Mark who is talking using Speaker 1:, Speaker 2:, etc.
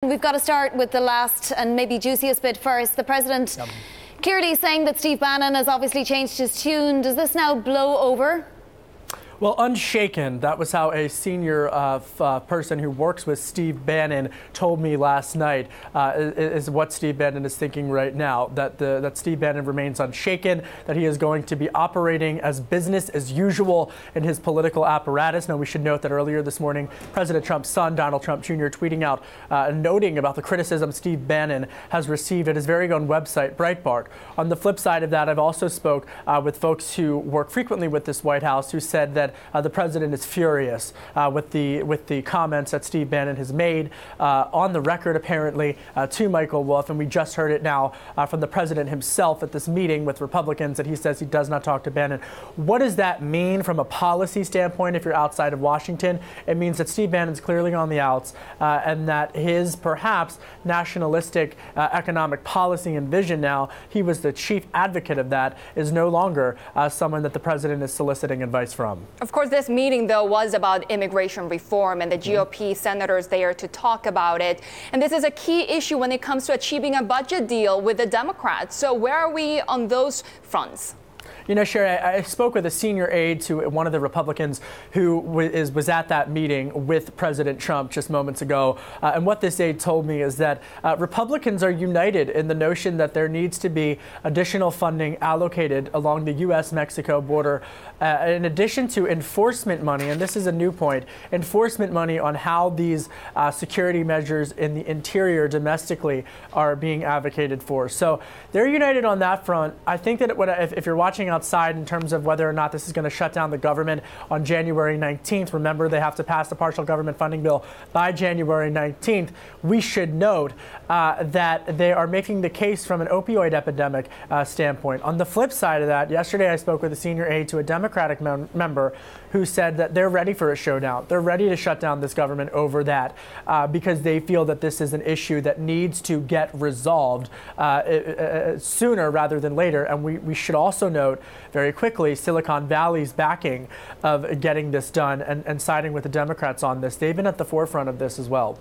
Speaker 1: We've got to start with the last and maybe juiciest bit first. The president clearly saying that Steve Bannon has obviously changed his tune. Does this now blow over?
Speaker 2: Well, unshaken, that was how a senior person who works with Steve Bannon told me last night, is what Steve Bannon is thinking right now, that Steve Bannon remains unshaken, that he is going to be operating as business as usual in his political apparatus. Now, we should note that earlier this morning, President Trump's son, Donald Trump Jr., tweeting out, noting about the criticism Steve Bannon has received at his very own website, Breitbart. On the flip side of that, I've also spoke with folks who work frequently with this White House who said that the president is furious with the comments that Steve Bannon has made on the record, apparently, to Michael Wolff. And we just heard it now from the president himself at this meeting with Republicans that he says he does not talk to Bannon. What does that mean from a policy standpoint if you're outside of Washington? It means that Steve Bannon's clearly on the outs and that his perhaps nationalistic economic policy and vision now, he was the chief advocate of that, is no longer someone that the president is soliciting advice from.
Speaker 3: Of course, this meeting, though, was about immigration reform and the GOP senators there to talk about it. And this is a key issue when it comes to achieving a budget deal with the Democrats. So where are we on those fronts?
Speaker 2: You know, Sherry, I spoke with a senior aide to one of the Republicans who was at that meeting with President Trump just moments ago. And what this aide told me is that Republicans are united in the notion that there needs to be additional funding allocated along the U.S.-Mexico border, in addition to enforcement money. And this is a new point, enforcement money on how these security measures in the interior domestically are being advocated for. So they're united on that front. I think that if you're watching outside in terms of whether or not this is going to shut down the government on January 19th. Remember, they have to pass the partial government funding bill by January 19th. We should note that they are making the case from an opioid epidemic standpoint. On the flip side of that, yesterday I spoke with a senior aide to a Democratic member who said that they're ready for a showdown. They're ready to shut down this government over that because they feel that this is an issue that needs to get resolved sooner rather than later. And we should also note very quickly Silicon Valley's backing of getting this done and siding with the Democrats on this. They've been at the forefront of this as well.